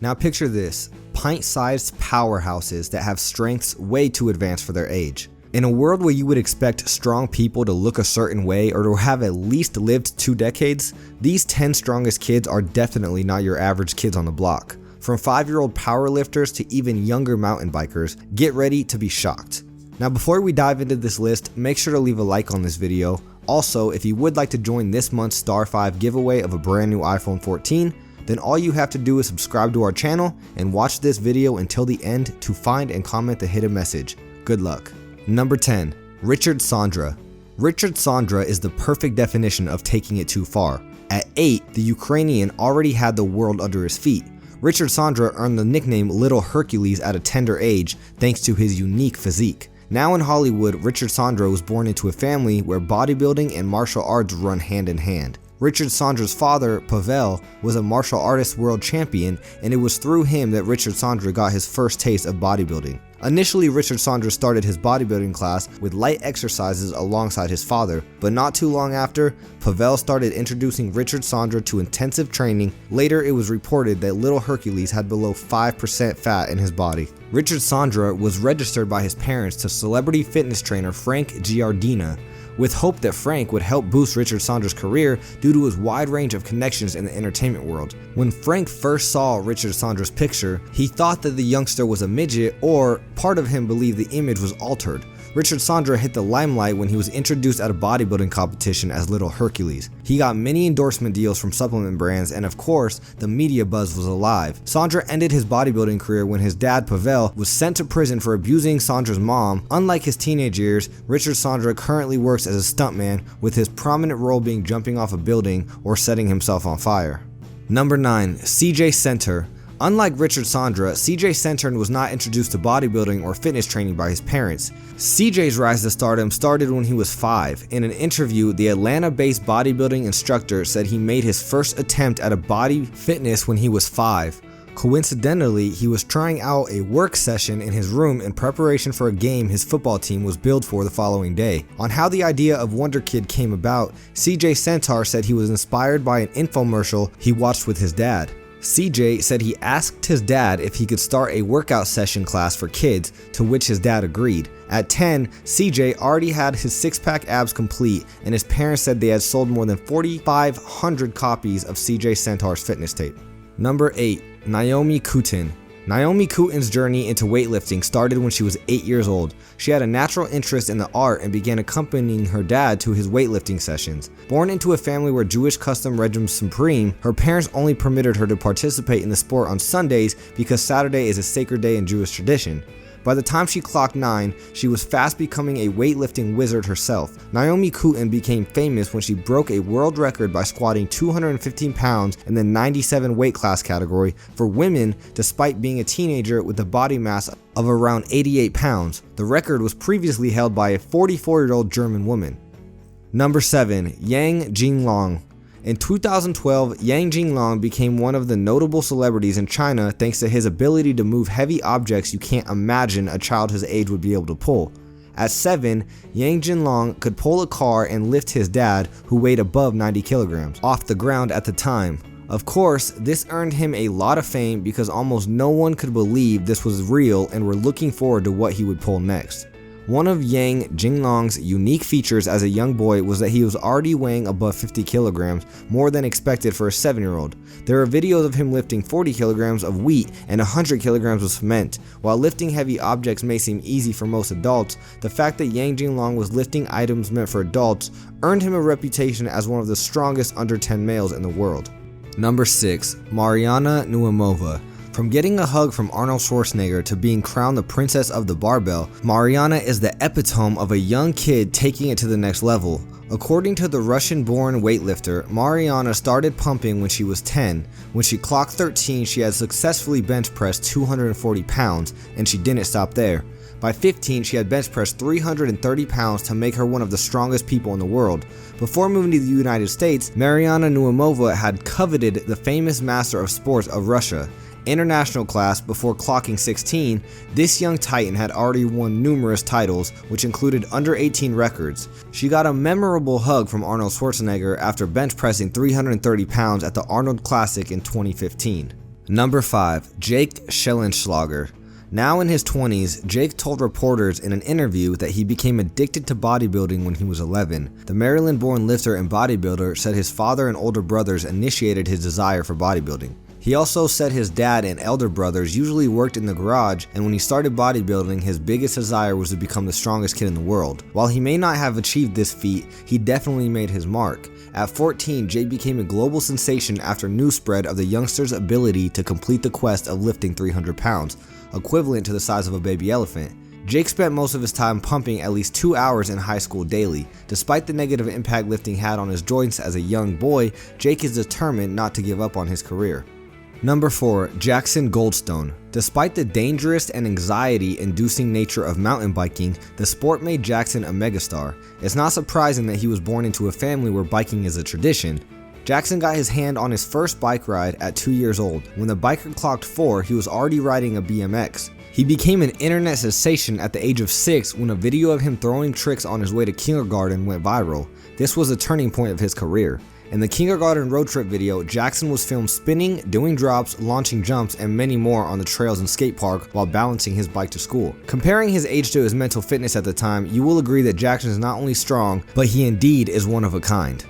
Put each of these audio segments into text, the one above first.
Now picture this, pint-sized powerhouses that have strengths way too advanced for their age. In a world where you would expect strong people to look a certain way or to have at least lived 2 decades, these 10 strongest kids are definitely not your average kids on the block. From 5-year-old powerlifters to even younger mountain bikers, get ready to be shocked. Now before we dive into this list, make sure to leave a like on this video. Also, if you would like to join this month's Star 5 giveaway of a brand new iPhone 14, then all you have to do is subscribe to our channel and watch this video until the end to find and comment the hidden message. Good luck. Number 10. Richard Sandra. Richard Sandra is the perfect definition of taking it too far. At 8, the Ukrainian already had the world under his feet. Richard Sandra earned the nickname Little Hercules at a tender age thanks to his unique physique. Now in Hollywood, Richard Sandra was born into a family where bodybuilding and martial arts run hand in hand. Richard Sandra's father, Pavel, was a martial artist world champion, and it was through him that Richard Sandra got his first taste of bodybuilding. Initially, Richard Sandra started his bodybuilding class with light exercises alongside his father, but not too long after, Pavel started introducing Richard Sandra to intensive training. Later, it was reported that Little Hercules had below 5% fat in his body. Richard Sandra was registered by his parents to celebrity fitness trainer Frank Giardina, with hope that Frank would help boost Richard Sandra's career due to his wide range of connections in the entertainment world. When Frank first saw Richard Sandra's picture, he thought that the youngster was a midget, or part of him believed the image was altered. Richard Sandra hit the limelight when he was introduced at a bodybuilding competition as Little Hercules. He got many endorsement deals from supplement brands, and of course, the media buzz was alive. Sandra ended his bodybuilding career when his dad, Pavel, was sent to prison for abusing Sandra's mom. Unlike his teenage years, Richard Sandra currently works as a stuntman, with his prominent role being jumping off a building or setting himself on fire. Number 9. CJ Centaur. Unlike Richard Sandra, CJ Centaur was not introduced to bodybuilding or fitness training by his parents. CJ's rise to stardom started when he was 5. In an interview, the Atlanta-based bodybuilding instructor said he made his first attempt at a body fitness when he was 5. Coincidentally, he was trying out a work session in his room in preparation for a game his football team was billed for the following day. On how the idea of Wonder Kid came about, CJ Centaur said he was inspired by an infomercial he watched with his dad. CJ said he asked his dad if he could start a workout session class for kids, to which his dad agreed. At 10, CJ already had his 6-pack abs complete, and his parents said they had sold more than 4,500 copies of CJ Centaur's fitness tape. Number 8. Naomi Cohen. Naomi Cohen's journey into weightlifting started when she was 8 years old. She had a natural interest in the art and began accompanying her dad to his weightlifting sessions. Born into a family where Jewish custom reigned supreme, her parents only permitted her to participate in the sport on Sundays because Saturday is a sacred day in Jewish tradition. By the time she clocked 9, she was fast becoming a weightlifting wizard herself. Naomi Cohen became famous when she broke a world record by squatting 215 pounds in the 97 weight class category for women, despite being a teenager with a body mass of around 88 pounds. The record was previously held by a 44-year-old German woman. Number 7. Yang Jinglong. In 2012, Yang Jinglong became one of the notable celebrities in China thanks to his ability to move heavy objects you can't imagine a child his age would be able to pull. At 7, Yang Jinglong could pull a car and lift his dad, who weighed above 90 kilograms, off the ground at the time. Of course, this earned him a lot of fame because almost no one could believe this was real and were looking forward to what he would pull next. One of Yang Jinglong's unique features as a young boy was that he was already weighing above 50 kilograms, more than expected for a 7-year-old. There are videos of him lifting 40 kilograms of wheat and 100 kilograms of cement. While lifting heavy objects may seem easy for most adults, the fact that Yang Jinglong was lifting items meant for adults earned him a reputation as one of the strongest under 10 males in the world. Number 6. Mariana Nuamova. From getting a hug from Arnold Schwarzenegger to being crowned the princess of the barbell, Mariana is the epitome of a young kid taking it to the next level. According to the Russian-born weightlifter, Mariana started pumping when she was 10. When she clocked 13, she had successfully bench pressed 240 pounds, and she didn't stop there. By 15, she had bench pressed 330 pounds to make her one of the strongest people in the world. Before moving to the United States, Mariana Nuamova had coveted the famous master of sports of Russia. International class before clocking 16, this young titan had already won numerous titles, which included under 18 records. She got a memorable hug from Arnold Schwarzenegger after bench pressing 330 pounds at the Arnold Classic in 2015. Number 5. Jake Schellenschlager. Now in his 20s, Jake told reporters in an interview that he became addicted to bodybuilding when he was 11. The Maryland-born lifter and bodybuilder said his father and older brothers initiated his desire for bodybuilding. He also said his dad and elder brothers usually worked in the garage, and when he started bodybuilding, his biggest desire was to become the strongest kid in the world. While he may not have achieved this feat, he definitely made his mark. At 14, Jake became a global sensation after news spread of the youngster's ability to complete the quest of lifting 300 pounds, equivalent to the size of a baby elephant. Jake spent most of his time pumping at least 2 hours in high school daily. Despite the negative impact lifting had on his joints as a young boy, Jake is determined not to give up on his career. Number 4. Jackson Goldstone. Despite the dangerous and anxiety-inducing nature of mountain biking, the sport made Jackson a megastar. It's not surprising that he was born into a family where biking is a tradition. Jackson got his hand on his first bike ride at 2 years old. When the biker clocked 4, he was already riding a BMX. He became an internet sensation at the age of 6 when a video of him throwing tricks on his way to kindergarten went viral. This was a turning point of his career. In the kindergarten road trip video, Jackson was filmed spinning, doing drops, launching jumps, and many more on the trails and skate park while balancing his bike to school. Comparing his age to his mental fitness at the time, you will agree that Jackson is not only strong, but he indeed is one of a kind.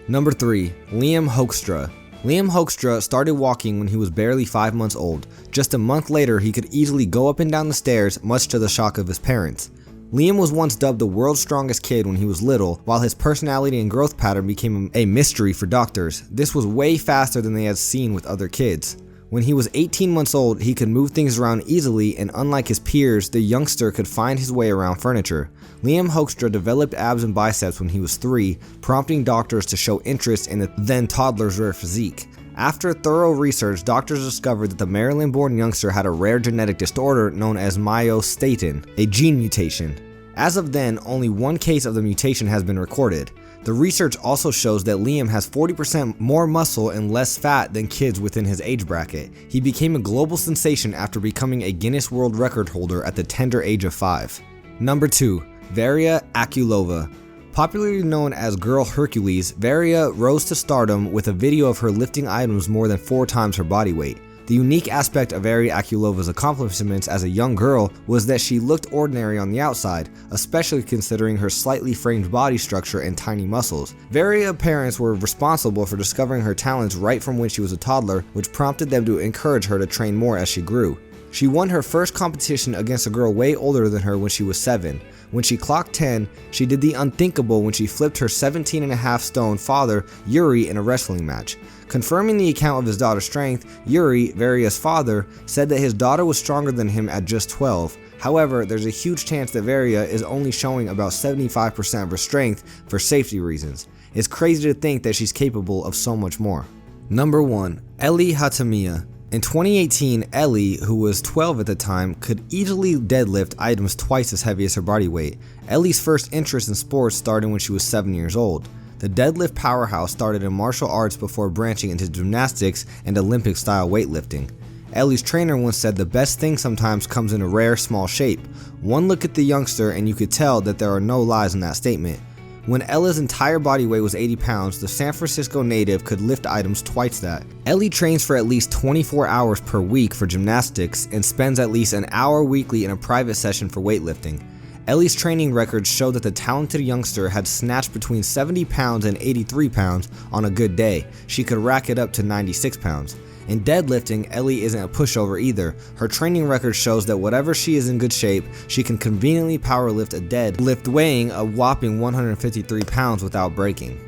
Number 3. Liam Hoekstra. Liam Hoekstra started walking when he was barely 5 months old. Just a month later, he could easily go up and down the stairs, much to the shock of his parents. Liam was once dubbed the world's strongest kid when he was little, while his personality and growth pattern became a mystery for doctors. This was way faster than they had seen with other kids. When he was 18 months old, he could move things around easily, and unlike his peers, the youngster could find his way around furniture. Liam Hoekstra developed abs and biceps when he was 3, prompting doctors to show interest in the then toddler's rare physique. After thorough research, doctors discovered that the Maryland-born youngster had a rare genetic disorder known as myostatin, a gene mutation. As of then, only one case of the mutation has been recorded. The research also shows that Liam has 40% more muscle and less fat than kids within his age bracket. He became a global sensation after becoming a Guinness World Record holder at the tender age of 5. Number 2. Varia Aculova. Popularly known as Girl Hercules, Varia rose to stardom with a video of her lifting items more than 4 times her body weight. The unique aspect of Varia Aculova's accomplishments as a young girl was that she looked ordinary on the outside, especially considering her slightly framed body structure and tiny muscles. Varia's parents were responsible for discovering her talents right from when she was a toddler, which prompted them to encourage her to train more as she grew. She won her first competition against a girl way older than her when she was 7. When she clocked 10, she did the unthinkable when she flipped her 17.5-stone father, Yuri, in a wrestling match. Confirming the account of his daughter's strength, Yuri, Varia's father, said that his daughter was stronger than him at just 12. However, there's a huge chance that Varia is only showing about 75% of her strength for safety reasons. It's crazy to think that she's capable of so much more. Number 1. Ellie Hatamiya. In 2018, Ellie, who was 12 at the time, could easily deadlift items twice as heavy as her body weight. Ellie's first interest in sports started when she was 7 years old. The deadlift powerhouse started in martial arts before branching into gymnastics and Olympic-style weightlifting. Ellie's trainer once said the best thing sometimes comes in a rare, small shape. One look at the youngster and you could tell that there are no lies in that statement. When Ella's entire body weight was 80 pounds, the San Francisco native could lift items twice that. Ellie trains for at least 24 hours per week for gymnastics and spends at least an hour weekly in a private session for weightlifting. Ellie's training records show that the talented youngster had snatched between 70 pounds and 83 pounds on a good day. She could rack it up to 96 pounds. In deadlifting, Ellie isn't a pushover either. Her training record shows that whatever she is in good shape, she can conveniently powerlift a deadlift weighing a whopping 153 pounds without breaking.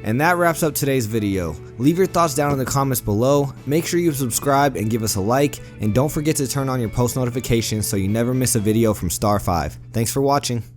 And that wraps up today's video. Leave your thoughts down in the comments below. Make sure you subscribe and give us a like, and don't forget to turn on your post notifications so you never miss a video from Star 5. Thanks for watching.